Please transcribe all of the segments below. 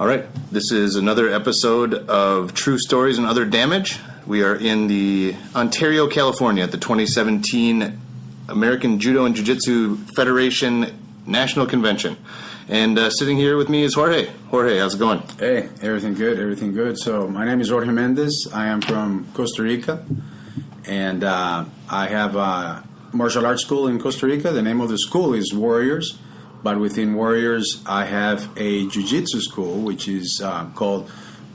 All right, this is another episode of True Stories and Other Damage. We are in the Ontario, California at the 2017 American Judo and Jiu-Jitsu Federation National Convention. And sitting here with me is Jorge. Jorge, how's it going? Hey, everything good. So my name is Jorge Mendez. I am from Costa Rica, and I have a martial arts school in Costa Rica. The name of the school is Warriors. But within Warriors, I have a jiu-jitsu school, which is called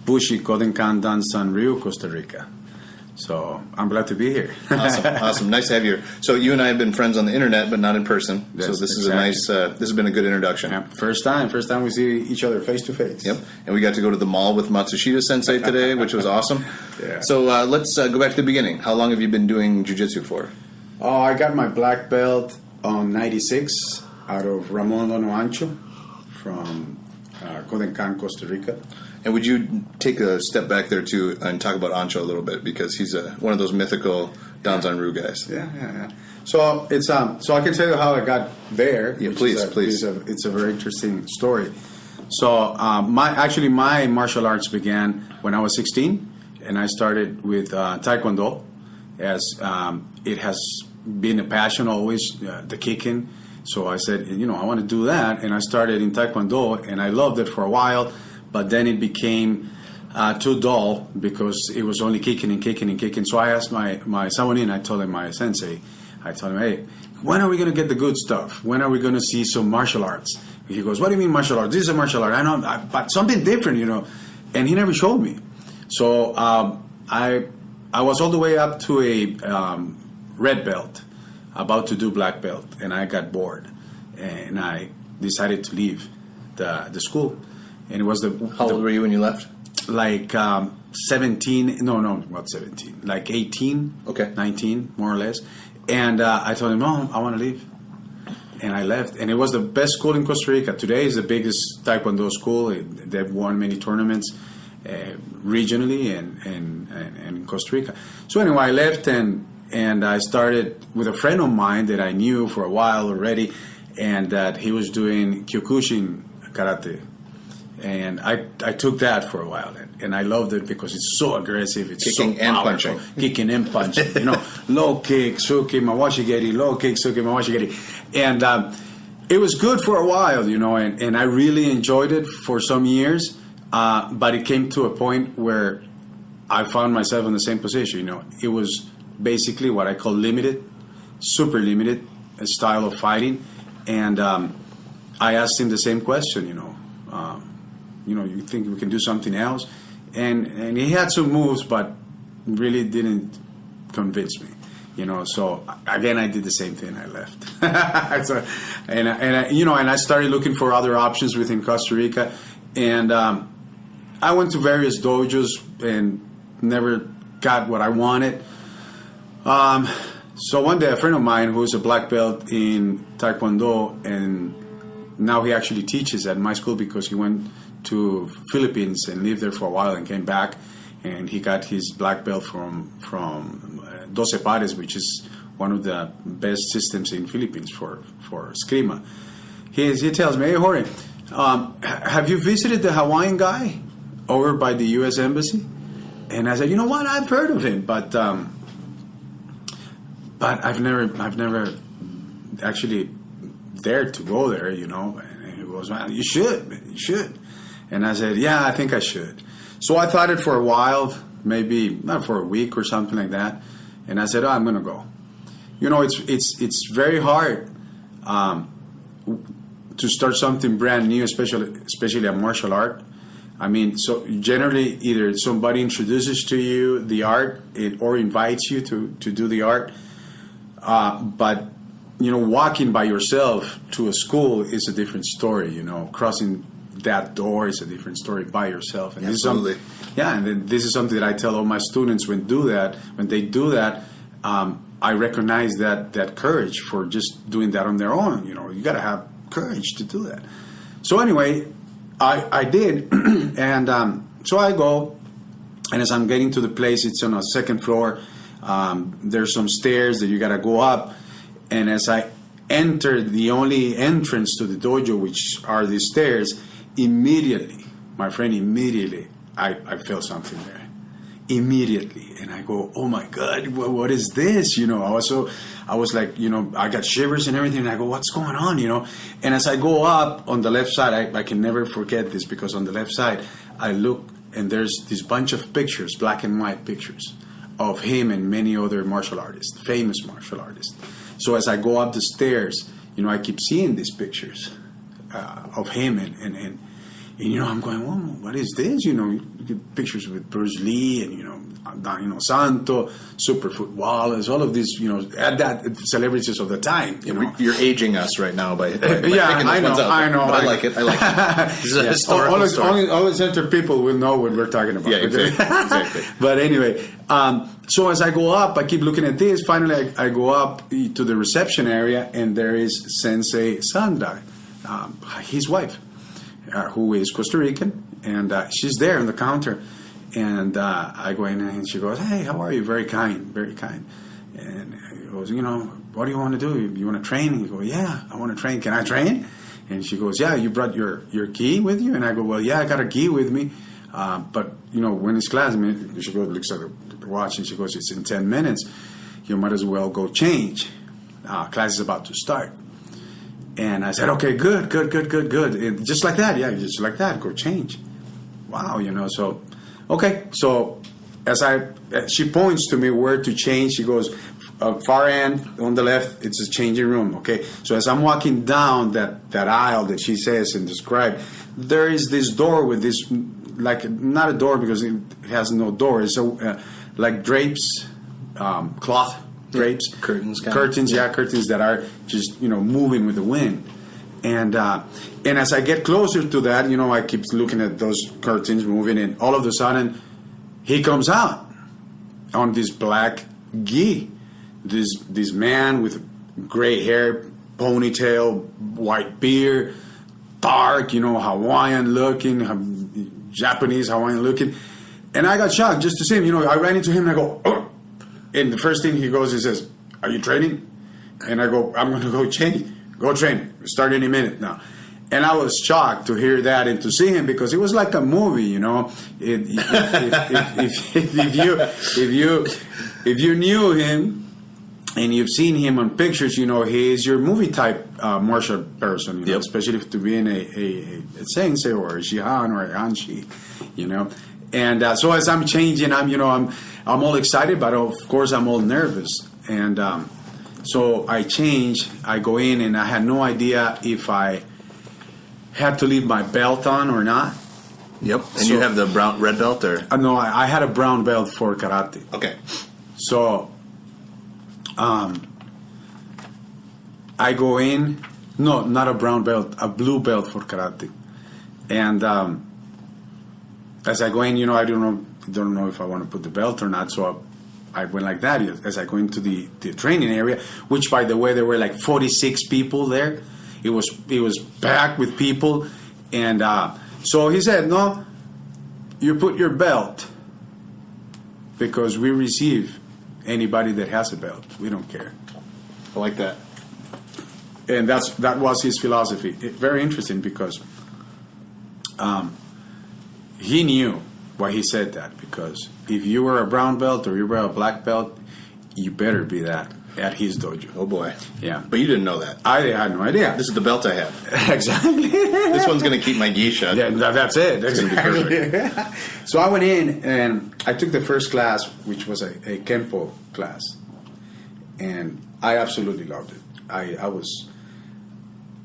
Bushi Kodenkan Dansan Ryu, Costa Rica. So I'm glad to be here. Awesome. Nice to have you here. So you and I have been friends on the internet, but not in person. Yes, so this exactly. is a nice. This has been a good introduction. Yeah, first time we see each other face to face. Yep. And we got to go to the mall with Matsushita Sensei today, which was awesome. Yeah. So let's go back to the beginning. How long have you been doing jiu-jitsu for? Oh, I got my black belt on '96. Out of Ramon Dono Ancho from Kodenkan, Costa Rica. And would you take a step back there too and talk about Ancho a little bit, because he's one of those mythical Danzan-Ryu guys. Yeah. So it's so I can tell you how I got there. Yeah, please. It's a very interesting story. So my martial arts began when I was 16, and I started with Taekwondo, as it has been a passion always, the kicking. So I said, I want to do that, and I started in Taekwondo, and I loved it for a while, but then it became too dull because it was only kicking. So I asked my samonin, I told him, my sensei, hey, when are we going to get the good stuff? When are we going to see some martial arts? He goes, what do you mean martial arts? This is a martial art. I know, but something different, And he never showed me. So I was all the way up to a red belt, about to do black belt, and I got bored, and I decided to leave the school. And it was How old were you when you left? Like 17. No, not 17. Like 18. Okay. 19, more or less. And I told him, no, I want to leave. And I left. And it was the best school in Costa Rica. Today is the biggest Taekwondo school. They've won many tournaments regionally and in Costa Rica. So anyway, I left, and I started with a friend of mine that I knew for a while already, and that he was doing Kyokushin karate. And I took that for a while, and I loved it because it's so aggressive. It's kicking so and powerful. punching. Kicking and punching. Low kick, suki, mawashigeri, low kick, suki, mawashigeri. And it was good for a while, and I really enjoyed it for some years. But it came to a point where I found myself in the same position. It was basically what I call super limited style of fighting. And I asked him the same question, you think we can do something else? And he had some moves, but really didn't convince me, So again, I did the same thing. I left. and I started looking for other options within Costa Rica. And I went to various dojos and never got what I wanted. So one day, a friend of mine who's a black belt in Taekwondo, and now he actually teaches at my school because he went to Philippines and lived there for a while and came back, and he got his black belt from Doce Pares, which is one of the best systems in Philippines for Eskrima. He tells me, hey, Jorge, have you visited the Hawaiian guy over by the U.S. Embassy? And I said, you know what, I've heard of him, but I've never actually dared to go there, And he goes, man, you should. And I said, yeah, I think I should. So I thought it for a while, maybe not for a week or something like that. And I said, I'm going to go. It's very hard to start something brand new, especially a martial art. I mean, so generally either somebody introduces to you the art or invites you to do the art. But, walking by yourself to a school is a different story, crossing that door is a different story by yourself. And absolutely. This is something that I tell all my students when they do that, I recognize that courage for just doing that on their own. You got to have courage to do that. So anyway, I did, and so I go, and as I'm getting to the place, it's on a second floor. There's some stairs that you got to go up, and as I enter the only entrance to the dojo, which are the stairs, immediately my friend, immediately I felt something there. Immediately, and I go, oh my God, what is this? I was like, I got shivers and everything, and I go, what's going on? And as I go up on the left side, I can never forget this, because on the left side, I look, and there's this bunch of pictures, black and white pictures, of him and many other martial artists, famous martial artists. So as I go up the stairs, I keep seeing these pictures of him, and I'm going, well, what is this? You get pictures with Bruce Lee and Santo, Superfoot Wallace, all of these, that celebrities of the time. You're aging us right now by yeah, picking those I know, ones out. I know. But I like it. This is a historical story. All the center people will know what we're talking about. Yeah, exactly. But anyway, so as I go up, I keep looking at this. Finally, I go up to the reception area, and there is Sensei Sandai, his wife, who is Costa Rican, and she's there on the counter. And I go in, and she goes, hey, how are you? Very kind, very kind. And he goes, what do you want to do? You want to train? And you go, yeah, I want to train. Can I train? And she goes, yeah, you brought your gi with you? And I go, well, yeah, I got a gi with me. But, when it's class, she goes, looks at the watch, and she goes, it's in 10 minutes. You might as well go change. Class is about to start. And I said, okay, good. And just like that, yeah, just like that, go change. Wow, so... Okay, so as she points to me where to change. She goes, far end on the left, it's a changing room. Okay, so as I'm walking down that aisle that she says and described, there is this door with this, like, not a door because it has no door. It's like drapes, cloth drapes, curtains that are just moving with the wind. And as I get closer to that, I keep looking at those curtains moving, and all of a sudden, he comes out on this black gi. This man with gray hair, ponytail, white beard, dark, Hawaiian looking, Japanese Hawaiian looking. And I got shocked just to see him. I ran into him and I go, oh. And the first thing he goes, he says, are you training? And I go, I'm going to go change. Go train. Start any minute now. And I was shocked to hear that and to see him, because it was like a movie, If you knew him and you've seen him on pictures, he is your movie type martial person, Yep. Especially if to be in a sensei or a shihan or a hanshi, And so as I'm changing, I'm all excited, but of course I'm all nervous. And so I change, I go in, and I had no idea if I had to leave my belt on or not. Yep. And you have the red belt, or? No, I had a brown belt for karate. Okay. So I go in, no, not a brown belt, a blue belt for karate. And as I go in, I don't know if I want to put the belt or not, so I went like that as I go into the training area, which, by the way, there were like 46 people there. It was packed with people, and so he said, no, you put your belt, because we receive anybody that has a belt. We don't care. I like that. And that was his philosophy. Very interesting, because he knew why he said that, because if you were a brown belt or you were a black belt, you better be that at his dojo. Oh boy. Yeah. But you didn't know that. I had no idea. This is the belt I have. Exactly. This one's going to keep my gi shut. Yeah, that's it. That's It's gonna be perfect. So I went in and I took the first class, which was a Kempo class. And I absolutely loved it. I was,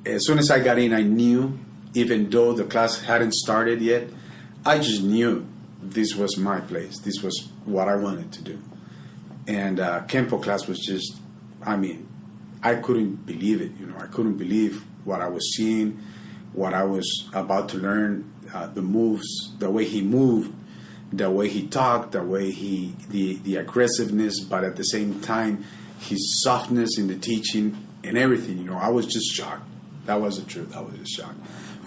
as soon as I got in, I knew, even though the class hadn't started yet, I just knew this was my place. This was what I wanted to do. And Kempo class was just, I couldn't believe it. I couldn't believe what I was seeing, what I was about to learn, the moves, the way he moved, the way he talked, the way the aggressiveness, but at the same time, his softness in the teaching and everything. I was just shocked. That was the truth. I was just shocked.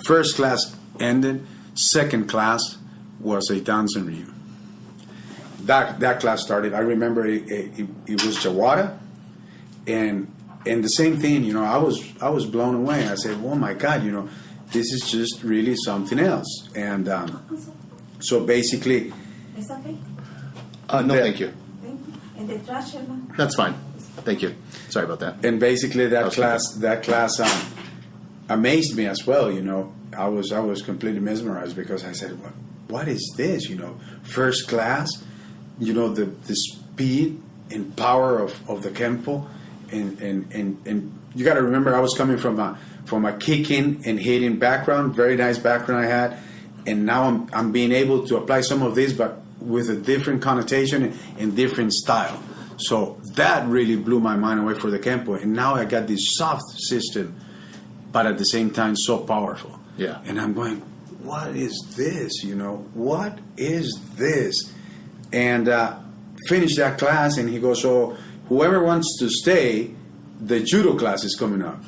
First class ended. Second class was a Danzen Ryu. That class started. I remember it was Jawada, and the same thing. I was blown away. I said, "Oh my God!" this is just really something else. And so basically, ¿Es okay? No, Yeah. thank you. Thank you. And the trash, hermano. That's fine. Thank you. Sorry about that. and basically that Okay. class amazed me as well. You know, I was completely mesmerized because I said, what is this? You know, first class. You know, the speed and power of the Kempo, and you got to remember I was coming from a kicking and hitting background, very nice background I had, and now I'm being able to apply some of this, but with a different connotation and different style. So that really blew my mind away for the Kempo, and now I got this soft system, but at the same time so powerful. Yeah. And I'm going, what is this? You know, what is this? And finished that class, and he goes, so whoever wants to stay, the judo class is coming up.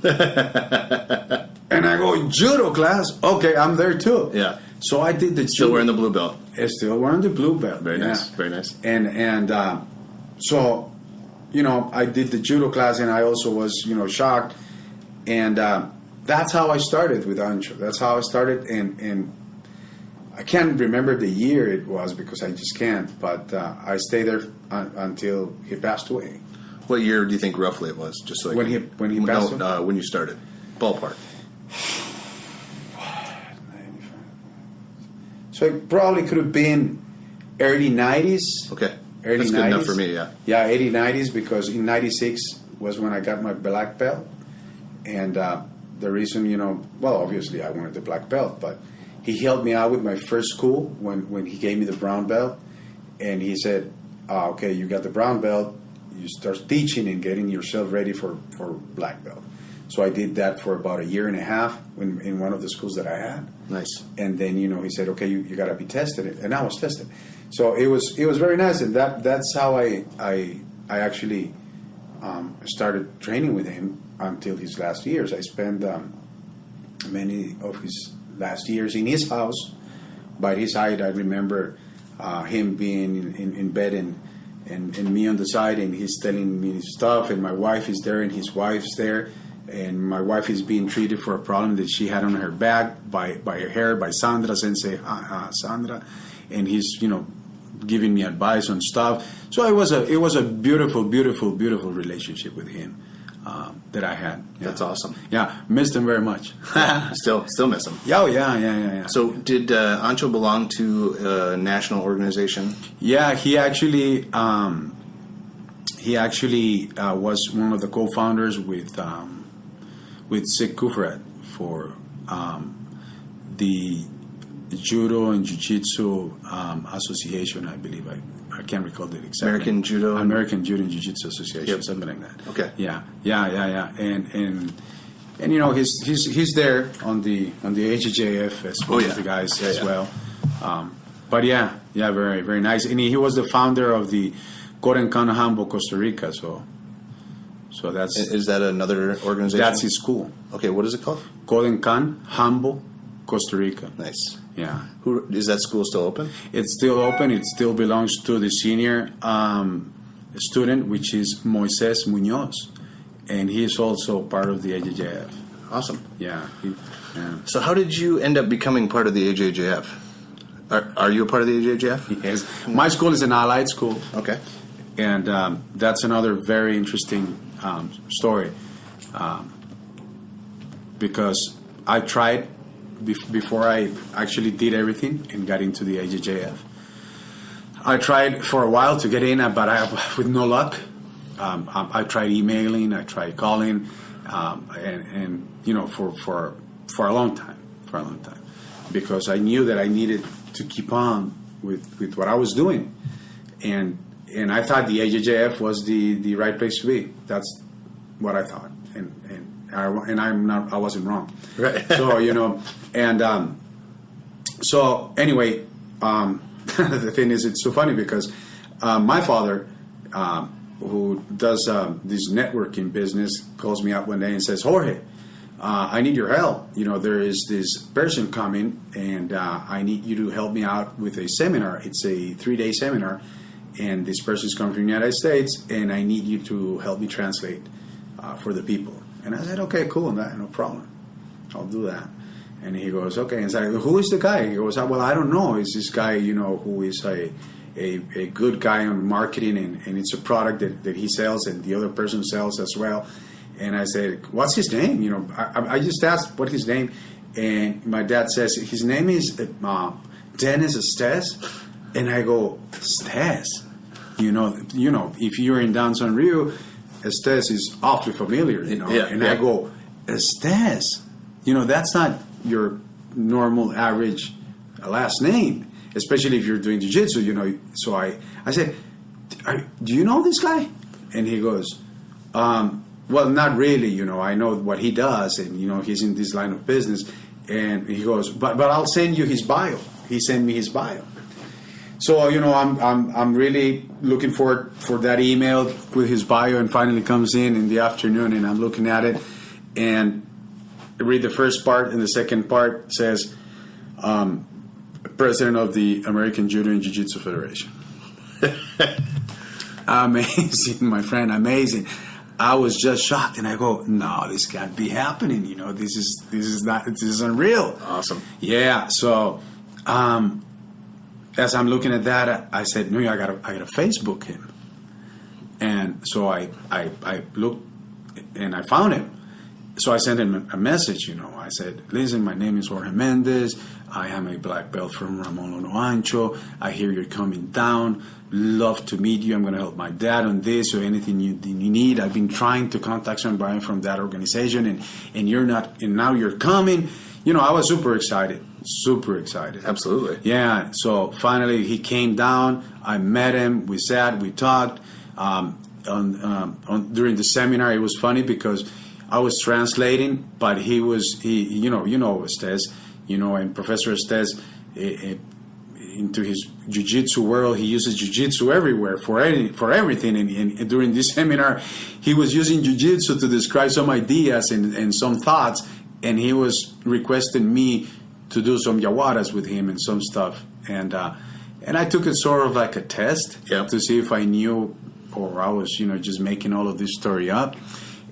And I go, judo class? Okay, I'm there too. Yeah. So I did the Still judo. wearing the blue belt. Still wearing the blue belt. Very yeah. nice. Very nice. And so, you know, I did the judo class, and I also was, you know, shocked. And that's how I started with Ancho. That's how I started, and I can't remember the year it was because I just can't. But I stayed there until he passed away. What year do you think roughly it was? Just so I When can- he passed No, when you started. Ballpark. So it probably could have been early 90s. Okay. Early That's good enough 90s. for me, yeah. Yeah, 80, 90s, because in 96 was when I got my black belt. And the reason, you know, well, obviously I wanted the black belt, but he helped me out with my first school when he gave me the brown belt. And he said, okay, you got the brown belt, you start teaching and getting yourself ready for black belt. So I did that for about a year and a half in one of the schools that I had. Nice. And then, you know, he said, okay, you got to be tested. And I was tested. So it was very nice. And that's how I actually started training with him until his last years. I spent many of his last years in his house. By his side, I remember him being in bed and me on the side, and he's telling me stuff, and my wife is there, and his wife's there. And my wife is being treated for a problem that she had on her back by her hair, by Sandra, Sensei Sandra. And he's, you know, giving me advice on stuff. So it was a beautiful, beautiful, beautiful relationship with him that I had. Yeah. That's awesome. Yeah, missed him very much. Still miss him. Yeah, yeah. So did Ancho belong to a national organization? Yeah, he actually was one of the co-founders with Sid Kufrat for the Judo and Jiu-Jitsu Association, I believe. I can't recall the exact American name. Judo and- American Judo and Jiu-Jitsu Association, Yep. something like that. Okay. Yeah. And you know, he's there on the AJJF as one of the guys as well. But yeah, very, very nice. And he was the founder of the Korenkan Hambo Costa Rica, so that's Is that another organization? that's his school. Okay, what is it called? Korenkan Hambo Costa Rica. Nice. Yeah. Who is that school still open? It's still open. It still belongs to the senior student, which is Moises Munoz, and he is also part of the AJJF. Awesome. Yeah. So how did you end up becoming part of the AJJF? Are you a part of the AJJF? Yes. My school is an allied school. Okay. And that's another very interesting story because I tried before I actually did everything and got into the AJJF. I tried for a while to get in, but with no luck. I tried emailing, I tried calling, and you know, for a long time, because I knew that I needed to keep on with what I was doing, and I thought the AJJF was the right place to be. That's what I thought, and I wasn't wrong. Right. So you know, and so anyway, the thing is, it's so funny because my father, who does this networking business, calls me up one day and says, Jorge, I need your help. You know, there is this person coming, and I need you to help me out with a seminar. It's a 3-day seminar, and this person is coming from the United States, and I need you to help me translate for the people. And I said, okay, cool, no problem. I'll do that. And he goes, okay. And I go, who is the guy? He goes, well, I don't know. It's this guy, who is a good guy on marketing, and it's a product that he sells and the other person sells as well. And I said, what's his name? I just asked what his name, and my dad says his name is Dennis Estes. And I go, Estes? If you're in downtown Rio, Estes is awfully familiar, I go, Estes, that's not your normal average last name, especially if you're doing jiu-jitsu, So I said, do you know this guy? And he goes, well, not really, I know what he does, and, he's in this line of business. And he goes, but I'll send you his bio. He sent me his bio. So, I'm really looking forward for that email with his bio, and finally comes in the afternoon, and I'm looking at it, and I read the first part, and the second part says, President of the American Judo and Jiu-Jitsu Federation. Amazing, my friend, amazing. I was just shocked, and I go, no, this can't be happening. This is unreal. Awesome. Yeah. So, as I'm looking at that, I said, no, I gotta Facebook him. And so I looked, and I found him. So I sent him a message, I said, listen, my name is Jorge Mendez. I am a black belt from Ramon Lono Ancho. I hear you're coming down. Love to meet you. I'm going to help my dad on this or anything you need. I've been trying to contact somebody from that organization, and you're not, and now you're coming. I was super excited. Absolutely. Yeah. So finally he came down. I met him. We sat. We talked. During the seminar, it was funny because I was translating, but he Estes, and Professor Estes, into his jiu-jitsu world, he uses jiu-jitsu everywhere for everything. And during this seminar, he was using jiu-jitsu to describe some ideas and some thoughts, and he was requesting me to do some yawaras with him and some stuff. And I took it sort of like a test to see if I knew, or I was, just making all of this story up.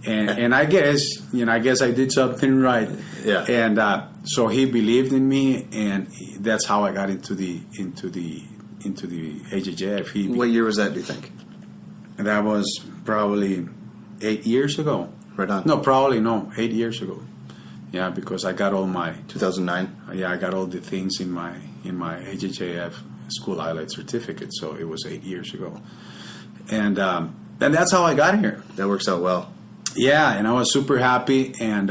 And I guess, I did something right. Yeah. And so he believed in me, and that's how I got into the AJJF. What year was that, do you think? That was probably 8 years ago. Right on. No, 8 years ago. Yeah, because I got all my 2009. Yeah, I got all the things in my AJJF school highlight certificate. So it was 8 years ago, and that's how I got here. That works out well. Yeah, and I was super happy, and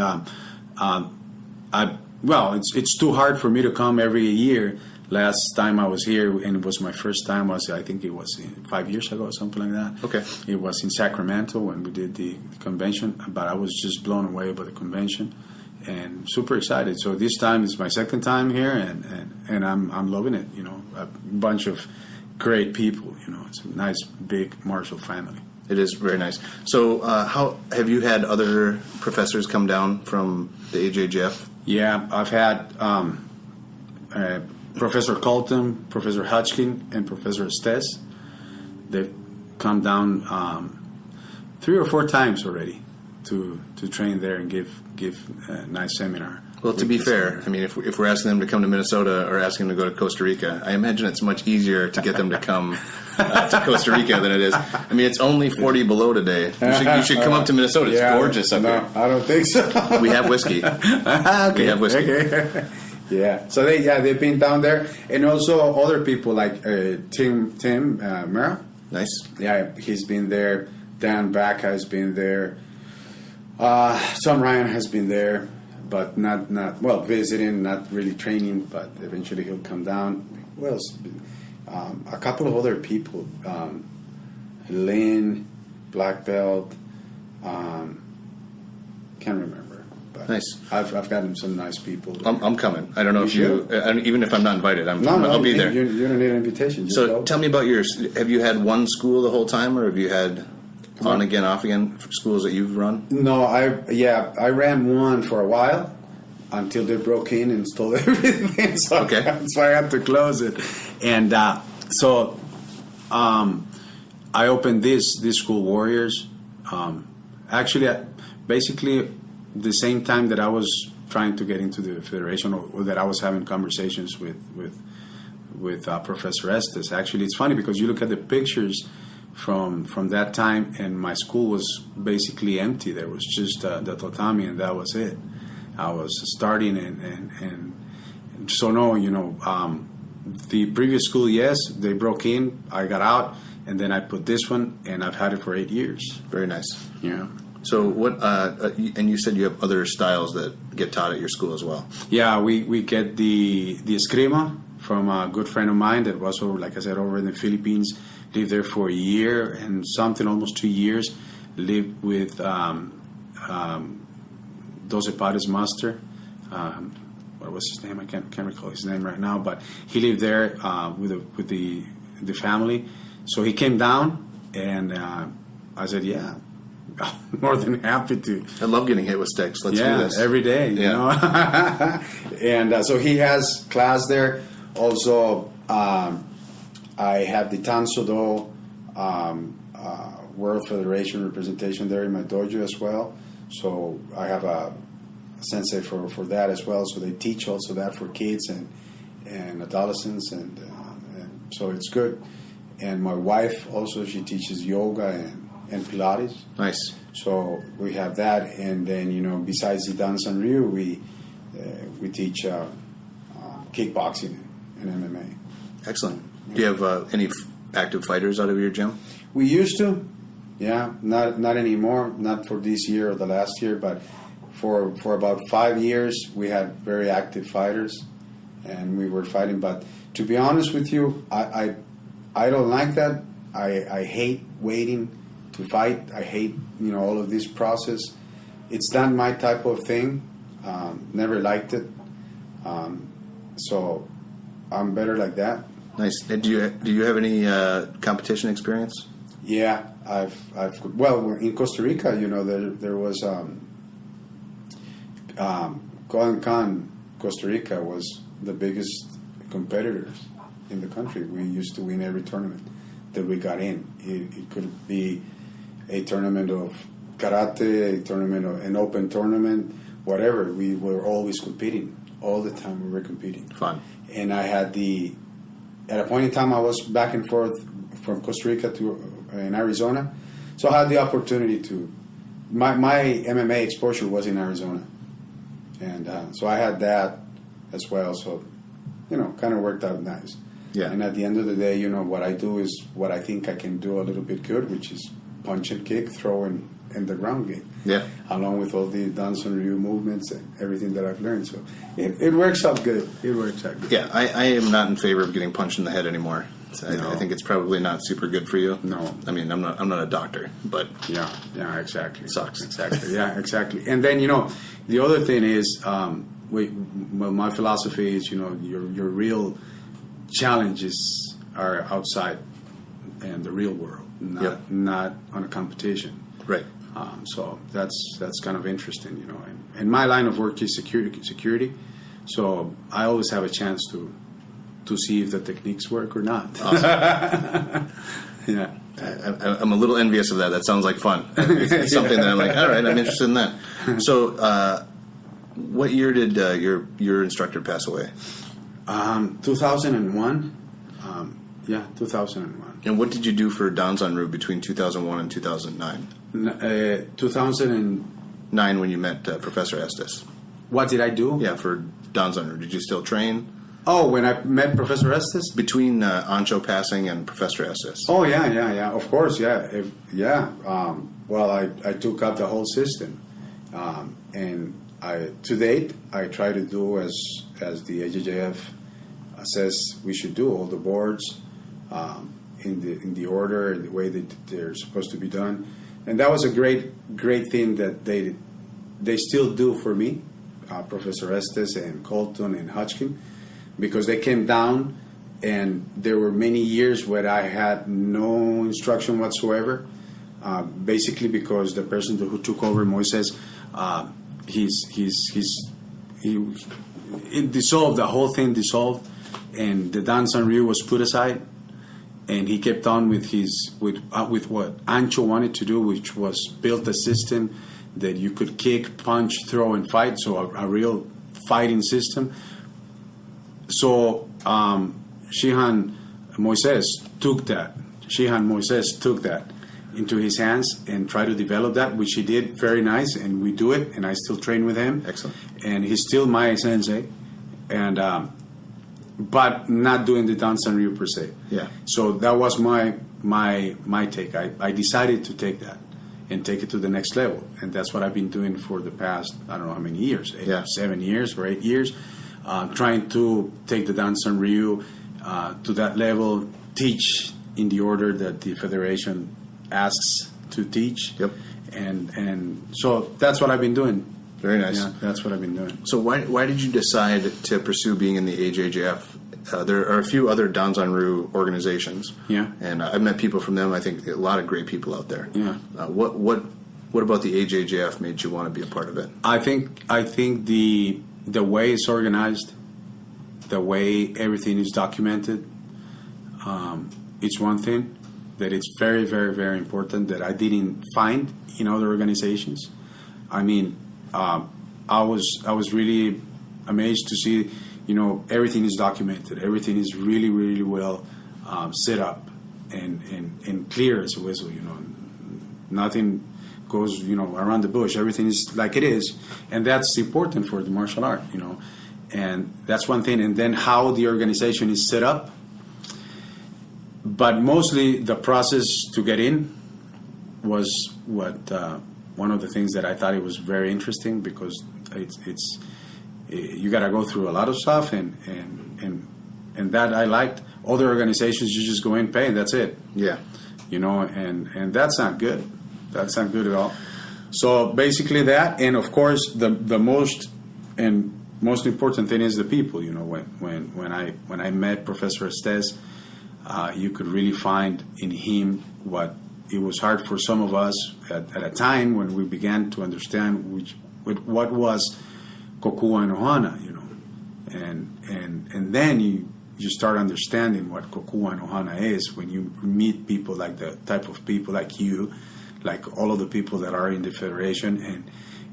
it's too hard for me to come every year. Last time I was here, and it was my first time, I think it was 5 years ago or something like that. Okay. It was in Sacramento when we did the convention, but I was just blown away by the convention and super excited. So this time is my second time here, and I'm loving it. A bunch of great people. It's a nice, big martial family. It is very nice. So how have you had other professors come down from the AJJF? Yeah, I've had Professor Colton, Professor Hutchkin, and Professor Estes. They've come down 3 or 4 times already to train there and give a nice seminar. Well, to be fair, I mean, if we're asking them to come to Minnesota or asking them to go to Costa Rica, I imagine it's much easier to get them to come to Costa Rica than it is. I mean, it's only 40 below today. You should come up to Minnesota. It's gorgeous up here. I don't think so. We have whiskey. Okay. We have whiskey. Okay. Yeah. So they've been down there, and also other people like Tim Merrill. Nice. Yeah, he's been there. Dan Vaca has been there. Tom Ryan has been there, but not visiting, not really training. But eventually he'll come down. Who else? A couple of other people. Lynn, black belt. Can't remember. But Nice. I've gotten some nice people. I'm coming. I don't know even if I'm not invited, No, I'll be there. You don't need an invitation. Just So go. tell me about yours. Have you had one school the whole time, or have you had on again, off again schools that you've run? No, I ran one for a while until they broke in and stole everything. So Okay. so I had to close it. And so I opened this school, Warriors. Actually, basically the same time that I was trying to get into the federation, or that I was having conversations with Professor Estes. Actually, it's funny because you look at the pictures from that time, and my school was basically empty. There was just the tatami, and that was it. I was starting, and so no, the previous school, yes, they broke in. I got out, and then I put this one, and I've had it for 8 years. Very nice. Yeah. So what? And you said you have other styles that get taught at your school as well. Yeah, we get the eskrima from a good friend of mine that was over, like I said, over in the Philippines. Lived there for a year and something, almost 2 years. Lived with Doce Padres master. What was his name? I can't recall his name right now. But he lived there with the family. So he came down, and I said, yeah. More than happy to. I love getting hit with sticks. Let's do this every day. You know? And so he has class there. Also, I have the Tansodo World Federation representation there in my dojo as well. So I have a sensei for that as well. So they teach also that for kids and adolescents, and so it's good. And my wife also, she teaches yoga and Pilates. Nice. So we have that, and then besides the Dansan Ryu, we teach kickboxing and MMA. Excellent. Do you have any active fighters out of your gym? We used to, yeah, not anymore. Not for this year or the last year, but for about 5 years we had very active fighters, and we were fighting. But to be honest with you, I don't like that. I hate waiting to fight. I hate all of this process. It's not my type of thing. Never liked it. So I'm better like that. Nice. And do you have any competition experience? Yeah, I've well, in Costa Rica, there was Khan. Costa Rica was the biggest competitors in the country. We used to win every tournament that we got in. It could be a tournament of karate, an open tournament, whatever. We were always competing. All the time we were competing. Fun. And I had at a point in time, I was back and forth from Costa Rica to in Arizona. So I had the opportunity to, my MMA exposure was in Arizona. And so I had that as well. So, kind of worked out nice. Yeah. And at the end of the day, what I do is what I think I can do a little bit good, which is punch and kick, throw and the ground game. Yeah. Along with all the Dansan Ryu movements and everything that I've learned. So it works out good. Yeah, I am not in favor of getting punched in the head anymore. So No. I think it's probably not super good for you. No. I mean, I'm not a doctor, but Yeah, exactly. Sucks. Exactly, yeah, exactly. And then, the other thing is, my philosophy is, your real challenges are outside in the real world, not on a competition. right. So that's kind of interesting, And my line of work is security, so I always have a chance to see if the techniques work or not. Awesome. Yeah. I'm a little envious of that. That sounds like fun. It's something that I'm like, all right, I'm interested in that. So, what year did your instructor pass away? 2001. 2001. And what did you do for Danzanru between 2001 and 2009? 2009. When you met Professor Estes. What did I do? Yeah, for Danzanru. Did you still train? Oh, when I met Professor Estes? Between Ancho passing and Professor Estes. Oh, yeah. Of course, yeah. Well, I took up the whole system. And to date, I try to do as the AJJF says we should do, all the boards in the order and the way that they're supposed to be done. And that was a great thing that they still do for me, Professor Estes and Colton and Hodgkin, because they came down and there were many years where I had no instruction whatsoever, basically because the person who took over, Moises, it dissolved, the whole thing dissolved, and the Dansan Ryu was put aside, and he kept on with what Ancho wanted to do, which was build a system that you could kick, punch, throw, and fight. So a real fighting system. So Shihan Moises took that into his hands and tried to develop that, which he did very nice, and we do it, and I still train with him. Excellent. And he's still my sensei, and but not doing the Dansan Ryu per se. Yeah. So that was my take. I decided to take that and take it to the next level, and that's what I've been doing for the past, I don't know how many years, 7 years or 8 years, trying to take the Dansan Ryu to that level, teach in the order that the federation asks to teach. Yep. And so that's what I've been doing. Very nice. Yeah, that's what I've been doing. So why did you decide to pursue being in the AJJF? There are a few other Danzanryu organizations. Yeah. And I've met people from them. I think a lot of great people out there. Yeah. What about the AJJF made you want to be a part of it? I think the way it's organized, the way everything is documented, it's one thing that it's very, very, very important that I didn't find in other organizations. I mean, I was really amazed to see, everything is documented. Everything is really, really well set up and clear as a whistle. Nothing goes, around the bush. Everything is like it is, and that's important for the martial art. And that's one thing. And then how the organization is set up. But mostly the process to get in was what one of the things that I thought it was very interesting, because it's you got to go through a lot of stuff, and that I liked. Other organizations, you just go in, pay, and that's it. Yeah. And that's not good. That's not good at all. So basically that, and of course the most important thing is the people. When I met Professor Estes, you could really find in him what it was hard for some of us at a time when we began to understand what was Kokua and Ohana, and then you start understanding what Kokua and Ohana is when you meet people like the type of people like you, like all of the people that are in the federation,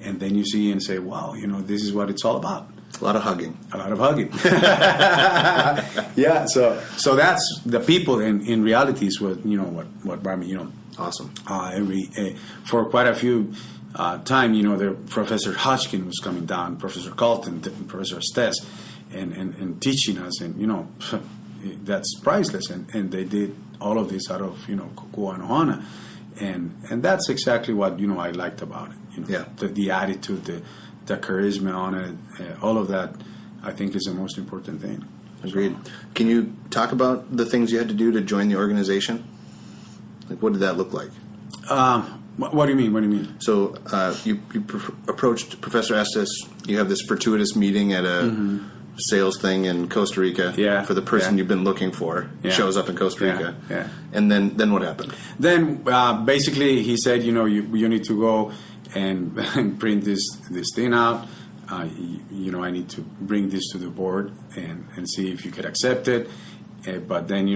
and then you see and say, wow, this is what it's all about. A lot of hugging. A lot of hugging. Yeah. So that's the people. In reality, is what brought me. Awesome. For quite a few time, the Professor Hodgkin was coming down, Professor Carlton, Professor Estes, and teaching us, and that's priceless. And they did all of this out of Kokua and Ohana, and that's exactly what I liked about it. Yeah. The attitude, the charisma on it, all of that, I think is the most important thing. Agreed. Can you talk about the things you had to do to join the organization? Like, what did that look like? What do you mean? What do you mean? So you approached Professor Estes. You have this fortuitous meeting at a sales thing in Costa Rica for the person you've been looking for. Shows up in Costa Rica. Yeah. And then what happened? Then basically he said, you need to go and print this thing out. I need to bring this to the board and see if you could accept it. But then,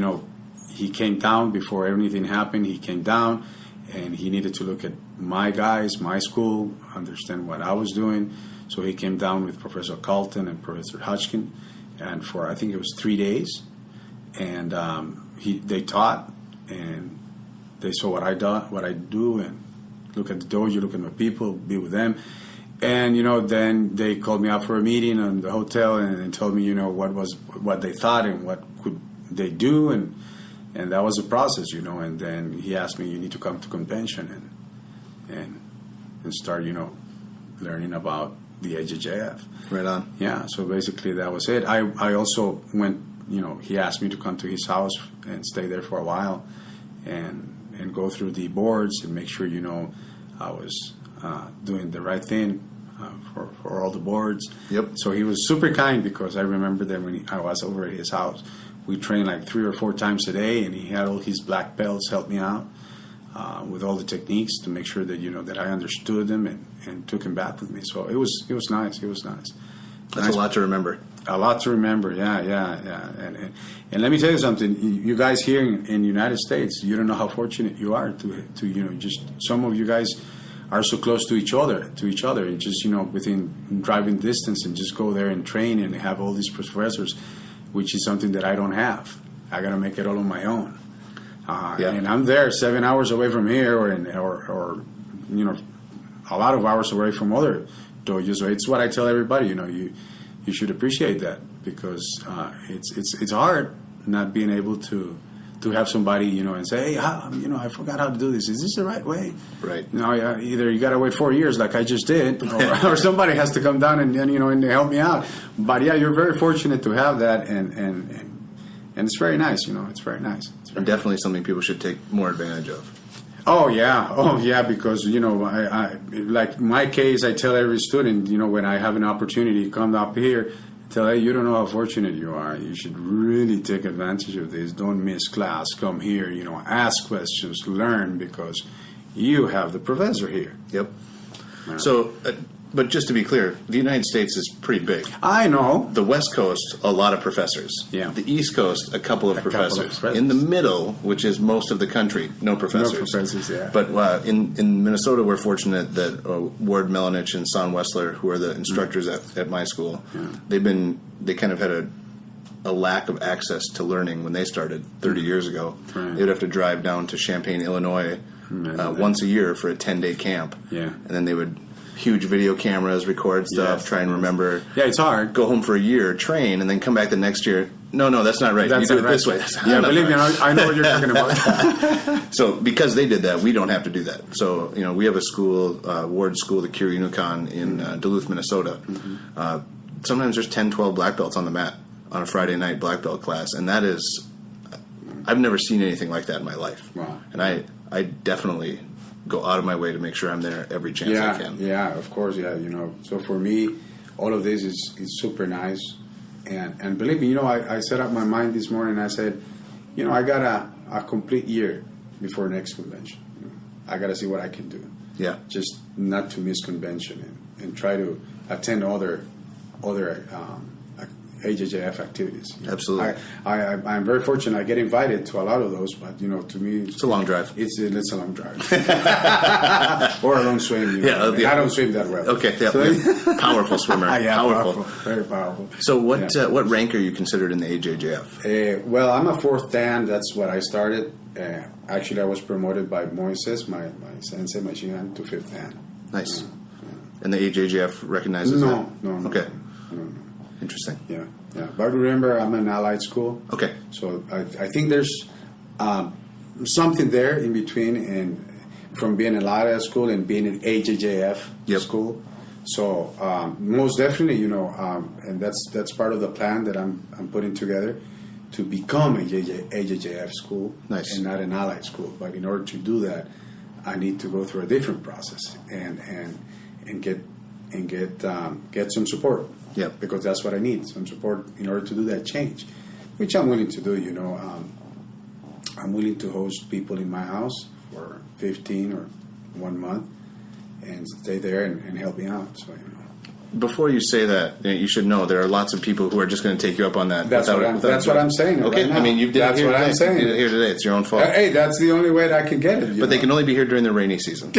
he came down before anything happened. He came down and he needed to look at my guys, my school, understand what I was doing. So he came down with Professor Carlton and Professor Hodgkin, and for I think it was 3 days. And they taught, and they saw what I do, and look at the dojo, look at my people, be with them. And then they called me out for a meeting in the hotel and told me what they thought and what could they do, and that was the process, And then he asked me, you need to come to convention and start learning about the AJJF. Right on. Yeah, so basically that was it. I also went, he asked me to come to his house and stay there for a while and go through the boards and make sure I was doing the right thing for all the boards. Yep. So he was super kind, because I remember that when I was over at his house, we trained like 3 or 4 times a day, and he had all his black belts help me out with all the techniques to make sure that that I understood them and took him back with me. So it was nice. It was nice. That's a lot to remember. A lot to remember. Yeah. And let me tell you something. You guys here in the United States, you don't know how fortunate you are to just some of you guys are so close to each other, and just, within driving distance, and just go there and train and have all these professors, which is something that I don't have. I got to make it all on my own. And I'm there 7 hours away from here, or a lot of hours away from other dojos. So it's what I tell everybody. You should appreciate that, because it's hard not being able to have somebody, and say, hey, I forgot how to do this. Is this the right way? Right. Either you got to wait 4 years like I just did, or somebody has to come down and help me out. But yeah, you're very fortunate to have that, and it's very nice. It's very nice. And definitely something people should take more advantage of. Oh yeah, because I like my case. I tell every student, when I have an opportunity to come up here, tell, hey, you don't know how fortunate you are. You should really take advantage of this. Don't miss class. Come here, ask questions, learn, because you have the professor here. Yep. So, but just to be clear, the United States is pretty big. I know. The West Coast, a lot of professors. Yeah. The East Coast, a couple of professors. Couple of professors. In the middle, which is most of the country, no professors. No professors, yeah. But in Minnesota, we're fortunate that Ward Melanich and Son Wessler, who are the instructors at my school, they kind of had a lack of access to learning when they started 30 years ago. Right. They would have to drive down to Champaign, Illinois once a year for a 10-day camp. Yeah. And then they would huge video cameras, record stuff, try and remember. Yeah, it's hard. Go home for a year, train, and then come back the next year. No, that's not right. That's you do not it this right. way. Yeah, believe me, I know what you're talking about. So because they did that, we don't have to do that. So, we have a school, Ward School, the Kiryunukan in Duluth, Minnesota. Sometimes there's 10, 12 black belts on the mat on a Friday night black belt class, and that is, I've never seen anything like that in my life. Wow. And I definitely go out of my way to make sure I'm there every chance I can. Yeah, of course, yeah. So for me, all of this is super nice, and believe me, I set up my mind this morning. I said, I got a complete year before next convention. I got to see what I can do. Yeah. Just not to miss convention and try to attend other AJJF activities. Absolutely. I'm very fortunate. I get invited to a lot of those, but to me, It's a long drive. It's a long drive, or a long swim. Yeah, I don't swim that well. Okay, yeah, So- Powerful swimmer. Yeah, powerful. very powerful. So what rank are you considered in the AJJF? Well, I'm a fourth dan. That's what I started. Actually, I was promoted by Moises, my sensei, my shihan, to fifth dan. Nice. And the AJJF recognizes that? No. Okay. No. Interesting. Yeah. But remember, I'm an allied school. Okay. So I think there's something there in between, and from being an allied school and being an AJJF school. So most definitely, and that's part of the plan that I'm putting together to become a AJJF school. Nice. And not an allied school. But in order to do that, I need to go through a different process and get some support. Yeah. Because that's what I need, some support in order to do that change, which I'm willing to do. I'm willing to host people in my house for 15 or 1 month and stay there and help me out. So Before you say that, you should know there are lots of people who are just going to take you up on that. That's what I'm saying. Okay, right now. I mean, you did that's it here what today. I'm saying. You did it here today. It's your own fault. Hey, that's the only way that I can get it. But they can only be here during the rainy season.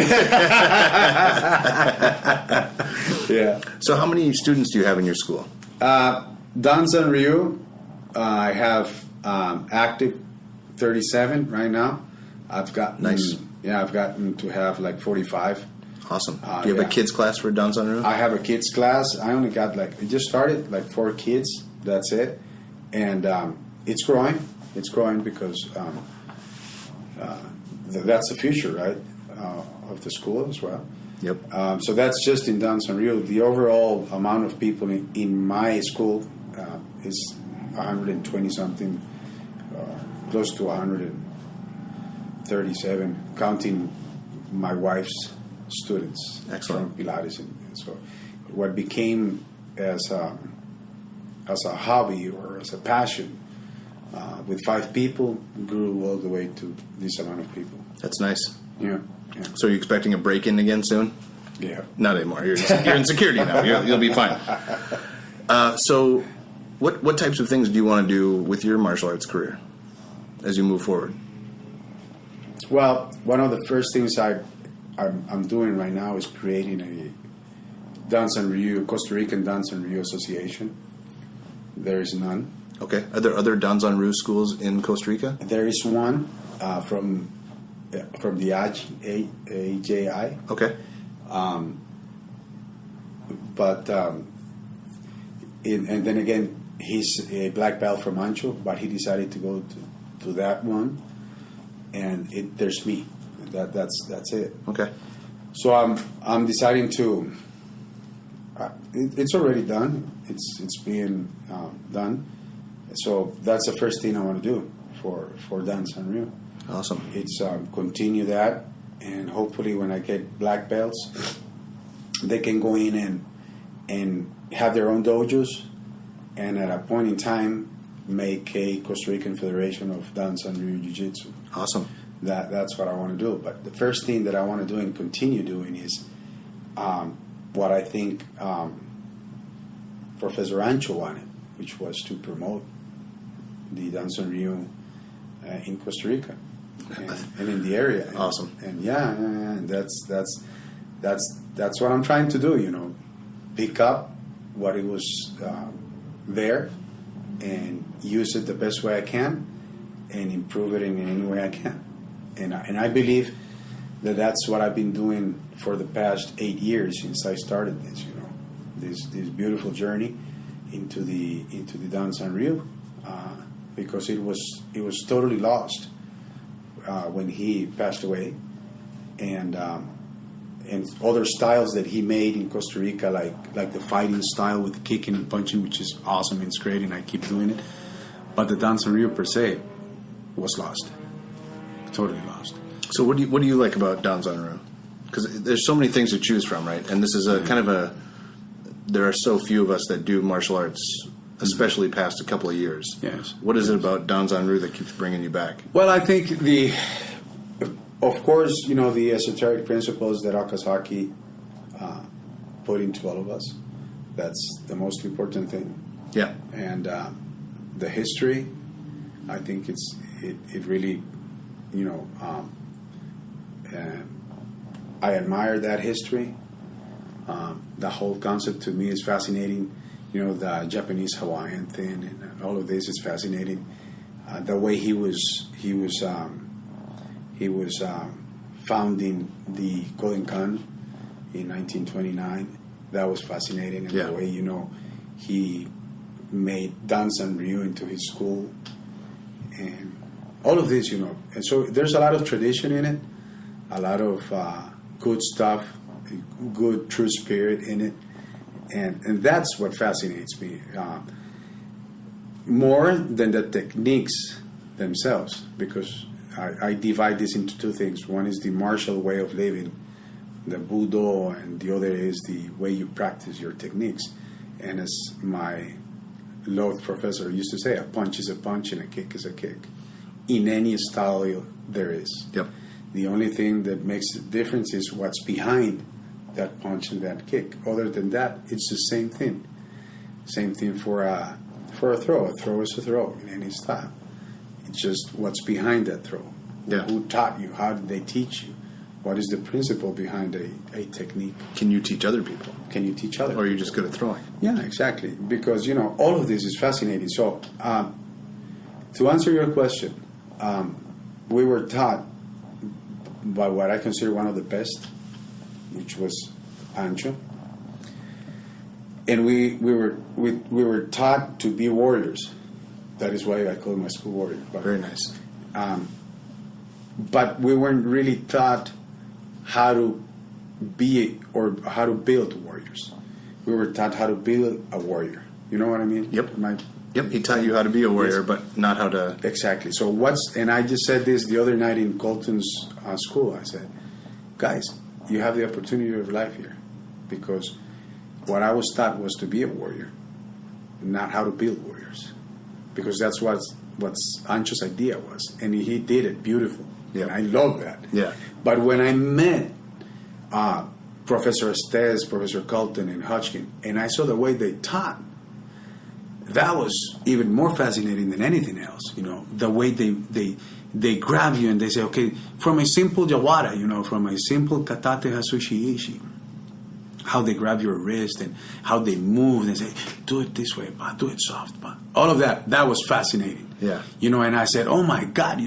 Yeah. So how many students do you have in your school? Danzan Ryu, I have active 37 right now. I've gotten I've gotten to have like 45. Awesome. Do you have a kids class for Danzanru? I have a kids class. I only got it just started, 4 kids. That's it, and it's growing. It's growing because that's the future, right, of the school as well. Yep. So that's just in Danzan Ryu. The overall amount of people in my school is 120 something, close to 137, counting my wife's students. Excellent. From Pilates, and so what became as a hobby or as a passion with 5 people grew all the way to this amount of people. That's nice. Yeah. So are you expecting a break-in again soon? Yeah. Not anymore. You're in security now. You'll be fine. So what types of things do you want to do with your martial arts career as you move forward? Well, one of the first things I I'm doing right now is creating a Dance and Ryu, Costa Rican Dance and Ryu Association. There is none. Okay. Are there other Danzan Ryu schools in Costa Rica? There is one from the AJI, Okay. but and then again, he's a black belt from Ancho, but he decided to go to that one, and there's me. That's it. Okay. So I'm deciding to. It's already done. It's being done. So that's the first thing I want to do for Dance and Ryu. Awesome. It's continue that, and hopefully when I get black belts, they can go in and have their own dojos, and at a point in time make a Costa Rican Federation of Dance and Ryu Jiu-Jitsu. Awesome. That's what I want to do. But the first thing that I want to do and continue doing is what I think Professor Ancho wanted, which was to promote the Dance and Ryu in Costa Rica and in the area. Awesome. And that's what I'm trying to do. Pick up what it was there and use it the best way I can and improve it in any way I can. And I believe that's what I've been doing for the past 8 years since I started this. This beautiful journey into the Dance and Ryu, because it was totally lost when he passed away, and other styles that he made in Costa Rica, like the fighting style with the kicking and punching, which is awesome. It's great, and I keep doing it. But the Dance and Ryu per se was lost, totally lost. So what do you like about Danzan Ryu? Because there's so many things to choose from, right? And this is a kind of there are so few of us that do martial arts, especially past a couple of years. Yes. What is it about Danzan Ryu that keeps bringing you back? Well, I think of course, the esoteric principles that Akasaki put into all of us. That's the most important thing. Yeah. And the history, I think it really, I admire that history. The whole concept to me is fascinating. The Japanese Hawaiian thing and all of this is fascinating. The way he was founding the Kodokan in 1929. That was fascinating. And the way he made Dance and Ryu into his school, and all of this, and so there's a lot of tradition in it, a lot of good stuff, good true spirit in it, and that's what fascinates me more than the techniques themselves, because I divide this into two things. One is the martial way of living, the Budo, and the other is the way you practice your techniques. And as my Lord professor used to say, a punch is a punch and a kick is a kick. In any style there is. Yep. The only thing that makes the difference is what's behind that punch and that kick. Other than that, it's the same thing. Same thing for a throw. A throw is a throw in any style. It's just what's behind that throw. Yeah. Who taught you? How did they teach you? What is the principle behind a technique? Can you teach other people? Can you teach others? Or are you just good at throwing? Yeah, exactly. Because, all of this is fascinating. So, to answer your question, we were taught by what I consider one of the best, which was Ancho. And we were taught to be warriors. That is why I call my school warrior. But, Very nice. but we weren't really taught how to be or how to build warriors. We were taught how to build a warrior. You know what I mean? Yep. Yep. He taught you how to be a warrior, but not how to. Exactly. So and I just said this the other night in Colton's school. I said, guys, you have the opportunity of life here, because what I was taught was to be a warrior, not how to build warriors, because that's what Ancho's idea was, and he did it beautiful. Yeah. And I love that. Yeah. But when I met Professor Estes, Professor Colton, and Hodgkin, and I saw the way they taught, that was even more fascinating than anything else. The way they grab you and they say, okay, from a simple jawara, from a simple katate hasushi ishi, how they grab your wrist and how they move and say, do it this way, pa, do it soft, pa. All of that was fascinating. Yeah. And I said, oh my God,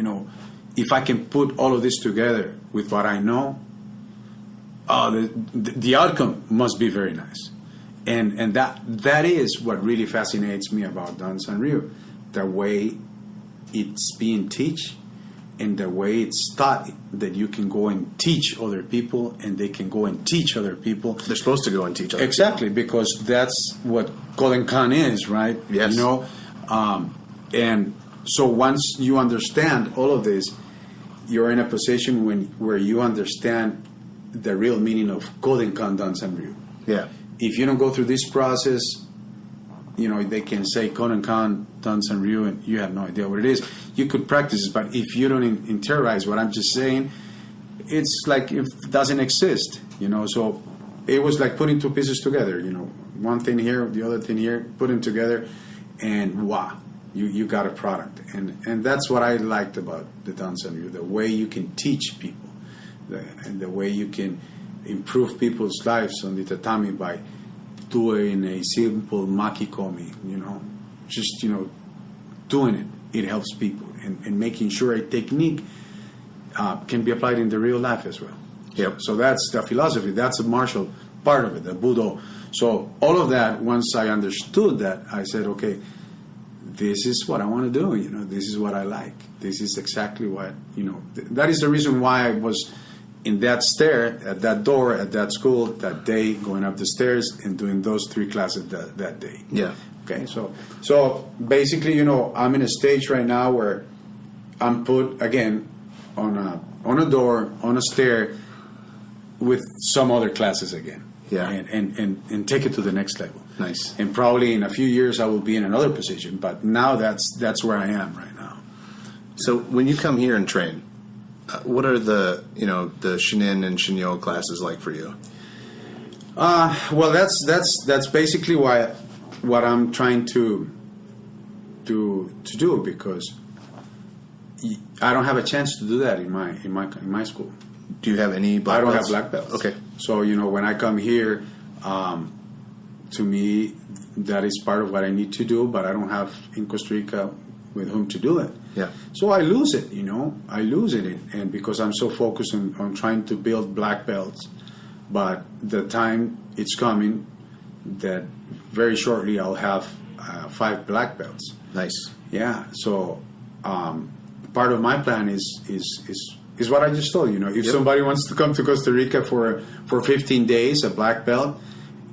if I can put all of this together with what I know, the outcome must be very nice. And that is what really fascinates me about Dan Sanryu, the way it's being taught and the way it's taught, that you can go and teach other people and they can go and teach other people. They're supposed to go and teach other Exactly, because that's what Kodenkan is, right? Yes. And so once you understand all of this, you're in a position where you understand the real meaning of Kodenkan Dan Sanryu. Yeah. If you don't go through this process, they can say Kodenkan Dan Sanryu and you have no idea what it is. You could practice it, but if you don't interiorize what I'm just saying, it's like it doesn't exist, So it was like putting two pieces together, one thing here, the other thing here, put them together, and wow, you got a product. And that's what I liked about the Dan Sanryu, the way you can teach people, and the way you can improve people's lives on the tatami by doing a simple makikomi, just doing it. It helps people, and making sure a technique can be applied in the real life as well. Yep. So that's the philosophy. That's the martial part of it, the Budo. So all of that, once I understood that, I said, okay, this is what I want to do. This is what I like. This is exactly what, that is the reason why I was in that stair, at that door, at that school, that day, going up the stairs and doing those 3 classes that day. Yeah. Okay, so basically, I'm in a stage right now where I'm put again on a door, on a stair, with some other classes again. Yeah. And take it to the next level. Nice. And probably in a few years I will be in another position, but now that's where I am right now. So when you come here and train, what are the shinin and shinyo classes like for you? Well, that's basically what I'm trying to do, because I don't have a chance to do that in my school. Do you have any black I don't belts? have black belts. Okay. So when I come here, to me that is part of what I need to do, but I don't have in Costa Rica with whom to do it. Yeah. So I lose it, I lose it, and because I'm so focused on trying to build black belts, but the time it's coming that very shortly I'll have 5 black belts. Nice. Yeah. So part of my plan is what I just told you. If somebody wants to come to Costa Rica for 15 days, a black belt,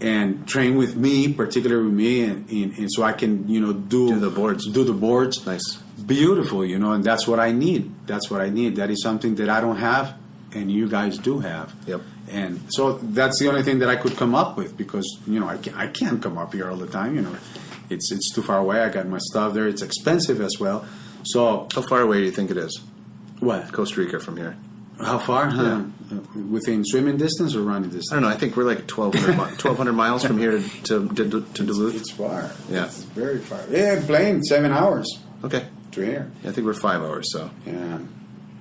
and train with me, particularly with me, and so I can do the boards. Do the boards. Nice. Beautiful, and that's what I need. That's what I need. That is something that I don't have, and you guys do have. Yep. And so that's the only thing that I could come up with, because I can't come up here all the time. It's too far away. I got my stuff there. It's expensive as well. So How far away do you think it is, what? Costa Rica, from here? How far? Yeah. Within swimming distance or running distance? I don't know. I think we're like 1,200 miles from here to Duluth. It's far. Yeah. It's very far. Yeah, plane 7 hours Okay. to here. I think we're 5 hours, so. Yeah.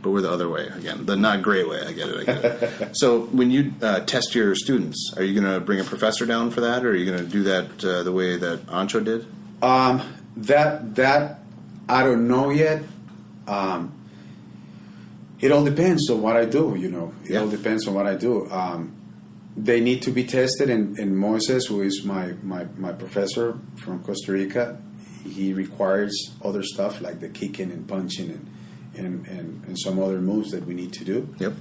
But we're the other way again. The not great way. I get it. So when you test your students, are you going to bring a professor down for that, or are you going to do that the way that Ancho did? That I don't know yet. It all depends on what I do. It all depends on what I do. They need to be tested, and Moises, who is my professor from Costa Rica, he requires other stuff like the kicking and punching and some other moves that we need to do. Yep.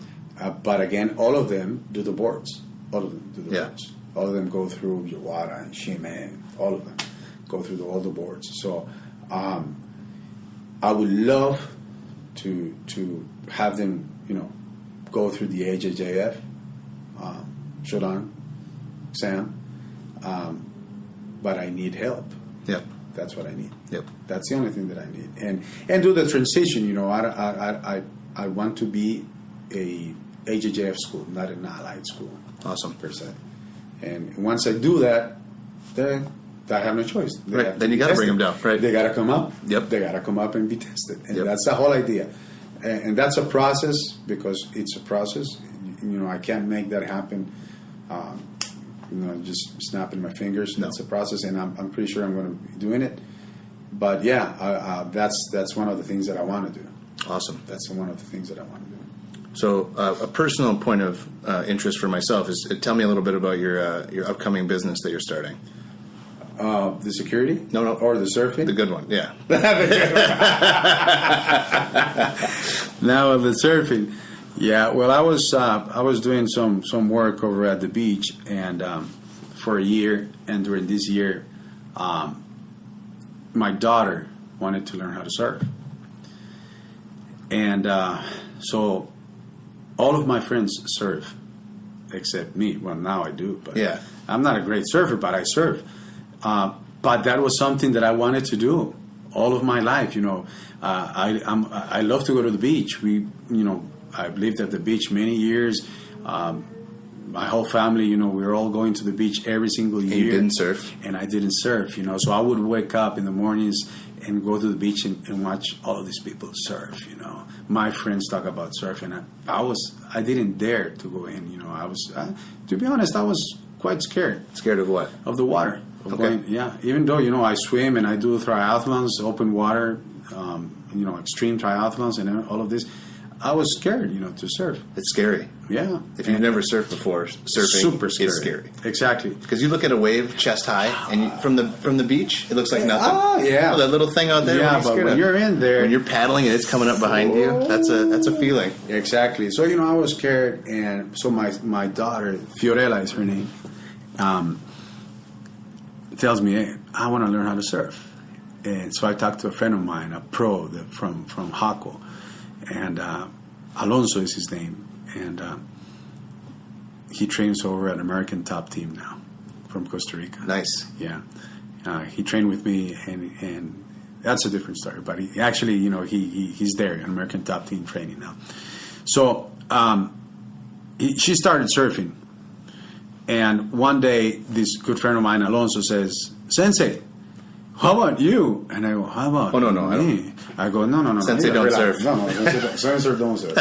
But again, all of them do the boards. All of them do the Yeah. boards. All of them go through Yawara and Shime. All of them go through all the boards. So I would love to have them, go through the AJJF, Shodan, Sam, but I need help. Yep. That's what I need. Yep. That's the only thing that I need, and do the transition. I want to be a AJJF school, not an allied school Awesome. per se. And once I do that, then I have no choice. They Right. have Then be you gotta bring tested. them down, right. They got to come up. Yep. They got to come up and be tested. And Yep. that's the whole idea. And that's a process, because it's a process. I can't make that happen. Just snapping my fingers. No. That's a process, and I'm pretty sure I'm going to be doing it. But yeah, that's one of the things that I want to do. Awesome. That's one of the things that I want to do. So a personal point of interest for myself is tell me a little bit about your upcoming business that you're starting. The security? No. Or the surfing? The good one, yeah. Now the surfing. Yeah, well, I was doing some work over at the beach, and for a year, and during this year, my daughter wanted to learn how to surf, and so all of my friends surf, except me. Well, now I do, but Yeah. I'm not a great surfer, but I surf. But that was something that I wanted to do all of my life. I love to go to the beach. I've lived at the beach many years. My whole family, we were all going to the beach every single year. And you didn't surf? And I didn't surf, So I would wake up in the mornings and go to the beach and watch all of these people surf, My friends talk about surfing. I didn't dare to go in, to be honest, I was quite scared. Scared of what? Of the water. Okay. Even though, I swim and I do triathlons, open water, extreme triathlons and all of this, I was scared, to surf. It's scary. Yeah. If you've never surfed before, surfing Super scary. is scary. Exactly. Because you look at a wave chest high, and from the beach, it looks like nothing. Oh, yeah. Oh, that little thing out there. Yeah, but when you're in there, when you're paddling and it's coming up behind you, that's a feeling. Exactly. So I was scared, and so my daughter, Fiorella is her name, tells me, hey, I want to learn how to surf. And so I talked to a friend of mine, a pro from Jaco, and Alonso is his name, and he trains over at American Top Team now from Costa Rica. Nice. Yeah. He trained with me, and that's a different story. But he actually, he's there in American Top Team training now. So she started surfing. And one day, this good friend of mine, Alonso, says, Sensei, how about you? And I go, how about Oh, no, I me? I go, no. Sensei don't surf. No, Sensei don't surf.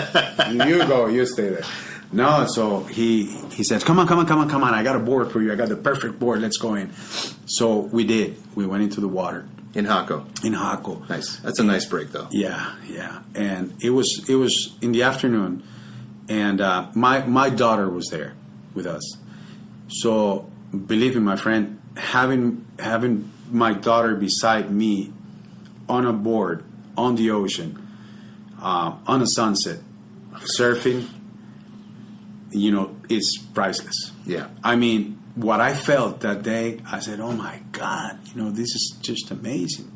You go, you stay there. No, so he said, come on. I got a board for you. I got the perfect board. Let's go in. So we did. We went into the water. In Jaco. In Jaco. Nice. That's a nice break, though. Yeah. And it was in the afternoon, and my daughter was there with us. So believe me, my friend, having my daughter beside me on a board on the ocean, on a sunset, surfing, it's priceless. Yeah. I mean, what I felt that day, I said, oh my God, this is just amazing.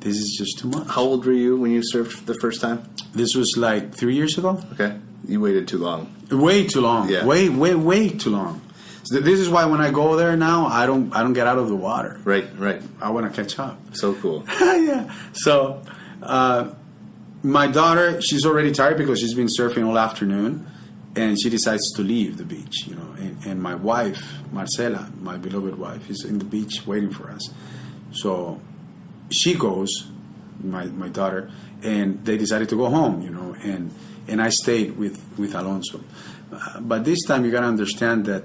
This is just too much. How old were you when you surfed the first time? This was like 3 years ago. Okay. You waited too long. Way too long. Yeah. Way too long. So this is why when I go there now, I don't get out of the water. Right. I want to catch up. So cool. Yeah. So my daughter, she's already tired because she's been surfing all afternoon, and she decides to leave the beach. And my wife, Marcela, my beloved wife, is in the beach waiting for us. So she goes, my daughter, and they decided to go home. And I stayed with Alonso. But this time you got to understand that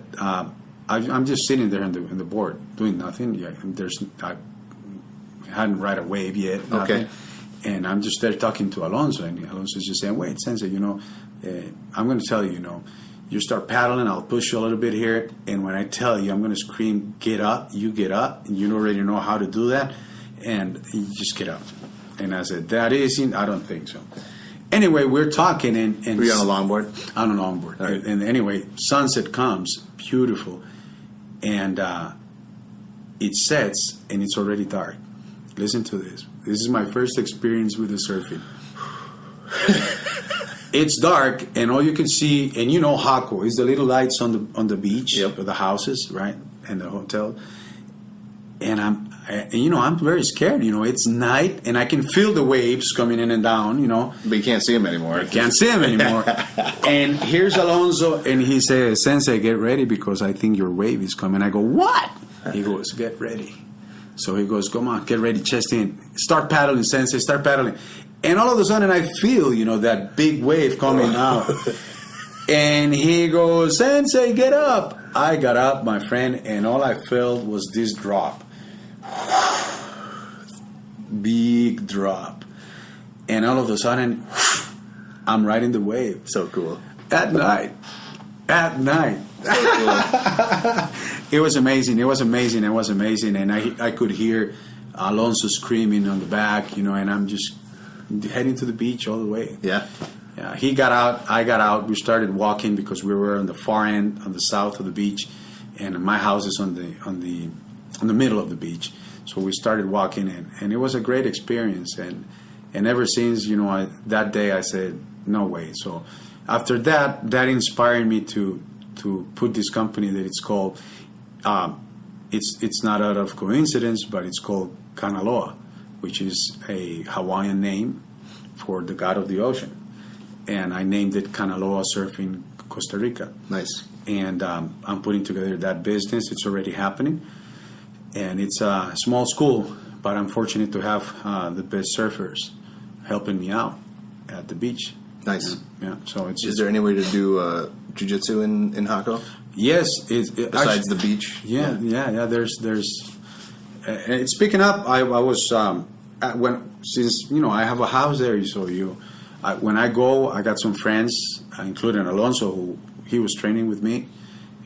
I'm just sitting there in the board doing nothing. Yeah, I hadn't ride a wave yet. Nothing. Okay. And I'm just there talking to Alonso, and Alonso's just saying, "Wait, Sensei, I'm going to tell you, you start paddling, I'll push you a little bit here, and when I tell you, I'm going to scream, get up, you get up, and you already know how to do that, and you just get up." And I said, "That isn't. I don't think so." Anyway, we're talking, and Were you on a longboard? On a longboard. Right. And anyway, sunset comes, beautiful, and it sets, and it's already dark. Listen to this. This is my first experience with the surfing. It's dark, and all you can see, and Jaco is the little lights on the beach, Yep. or the houses, right, and the hotel. And I'm very scared. It's night, and I can feel the waves coming in and down. But you can't see them anymore. I can't see him anymore. And here's Alonso, and he says, "Sensei, get ready because I think your wave is coming." I go, "What?" He goes, "Get ready." So he goes, come on, get ready, chest in. Start paddling, Sensei, start paddling. And all of a sudden I feel, that big wave coming out. And he goes, Sensei, get up. I got up, my friend, and all I felt was this drop. Big drop. And all of a sudden, I'm riding the wave. So cool. At night. It was amazing. And I could hear Alonso screaming on the back, and I'm just heading to the beach all the way. Yeah. Yeah, he got out, I got out. We started walking because we were on the far end, on the south of the beach, and my house is on the middle of the beach. So we started walking, and it was a great experience. And ever since, that day I said, no way. So after that inspired me to put this company that it's called. It's not out of coincidence, but it's called Kanaloa, which is a Hawaiian name for the god of the ocean. And I named it Kanaloa Surfing Costa Rica. Nice. And I'm putting together that business. It's already happening. And it's a small school, but I'm fortunate to have the best surfers helping me out at the beach. Nice. Yeah. So it's. Is there any way to do jiu-jitsu in Hako? Yes. Besides the beach? Yeah. There's. It's picking up. I was since I have a house there, so when I go, I got some friends, including Alonso, who he was training with me,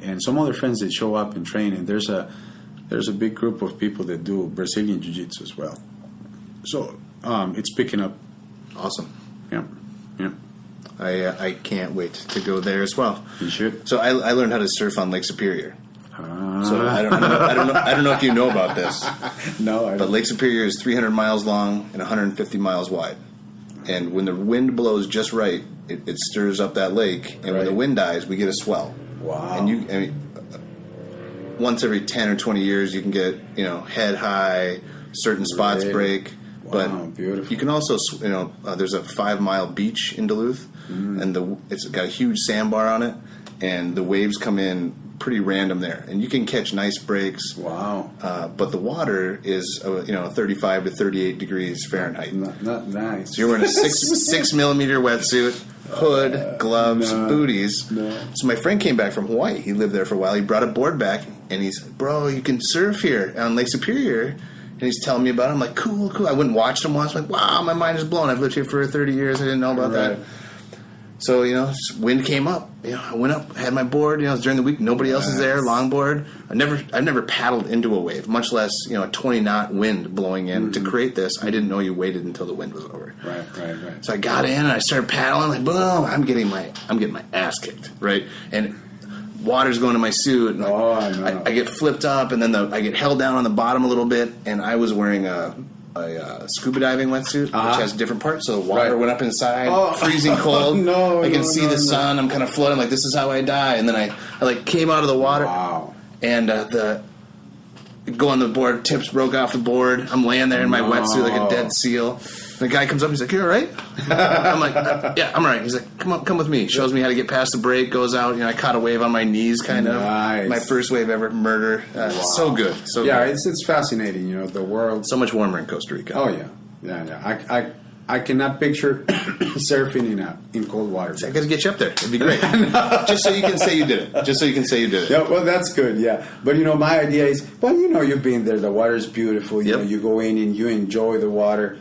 and some other friends that show up and train. And there's a big group of people that do Brazilian Jiu-Jitsu as well. So it's picking up. Awesome. Yeah. I can't wait to go there as well. You should. So I learned how to surf on Lake Superior. So I don't know if you know about this. No, I but don't. Lake Superior is 300 miles long and 150 miles wide. And when the wind blows just right, it stirs up that lake. And when the wind dies, we get a swell. Wow. And once every 10 or 20 years, you can get head high, certain spots break. But beautiful. you can also, there's a 5-mile beach in Duluth, and it's got a huge sandbar on it, and the waves come in pretty random there, and you can catch nice breaks. Wow. But the water is 35 to 38 degrees Fahrenheit. Not nice. So you're wearing a 6 millimeter wetsuit, hood, gloves, booties. No. So my friend came back from Hawaii. He lived there for a while. He brought a board back, and he's like, bro, you can surf here on Lake Superior. And he's telling me about it. I'm like, cool. I went and watched him once. I'm like, wow, my mind is blown. I've lived here for 30 years. I didn't know about that. So, wind came up. I went up, had my board. It was during the week. Nobody else is there. Longboard. I've never paddled into a wave, much less a 20-knot wind blowing in. To create this, I didn't know you waited until the wind was over. Right. So I got in and I started paddling. Like, boom! I'm getting my ass kicked. Right, and water's going to my suit. And I get flipped up, and then I get held down on the bottom a little bit. And I was wearing a scuba diving wetsuit, which has different parts. So the water went up inside, freezing cold. I can see the sun. I'm kind of floating, like this is how I die. And then I came out of the water, and go on the board. Tips broke off the board. I'm laying there in my wetsuit like a dead seal. The guy comes up. He's like, "You all right?" I'm like, "Yeah, I'm all right." He's like, "Come with me." Shows me how to get past the break. Goes out. I caught a wave on my knees, kind of. Nice. My first wave ever. Murder. So good. So yeah, good. it's fascinating. The world. So much warmer in Costa Rica. Oh yeah. I cannot picture surfing in cold water. I got to get you up there. It'd be great. Just so you can say you did it. Yeah, well, that's good. Yeah, but my idea is, you've been there. The water is beautiful. You go in and you enjoy the water.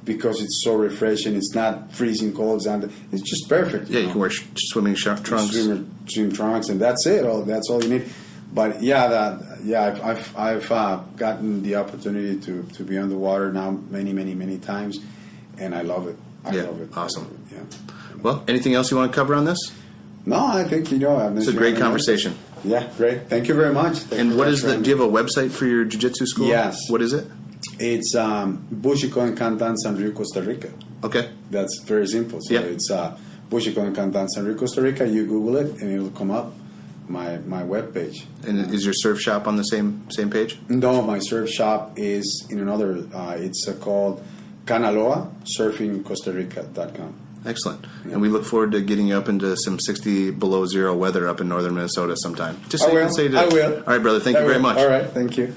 Because it's so refreshing, it's not freezing cold, and it's just perfect. You can wear swimming trunks, swim trunks, and that's it. That's all you need. But I've gotten the opportunity to be on the water now many times, and I love it. I love it. Awesome. Yeah. Well, anything else you want to cover on this? No, I think it's a great conversation. Yeah, great. Thank you very much. And what is do you have a website for your jiu-jitsu school? Yes. What is it? It's Bushiko and Cantan San Rio, Costa Rica. Okay. That's very simple. So it's Bushiko and Cantan San Rio, Costa Rica. You Google it and it'll come up. My webpage. And is your surf shop on the same page? No, my surf shop is in another. It's called Kanaloa Surfing Costa Rica.com. Excellent. Yeah. And we look forward to getting you up into some 60 below zero weather up in northern Minnesota sometime. Just so you can say today. I will. All right, brother. Thank you very much. All right. Thank you.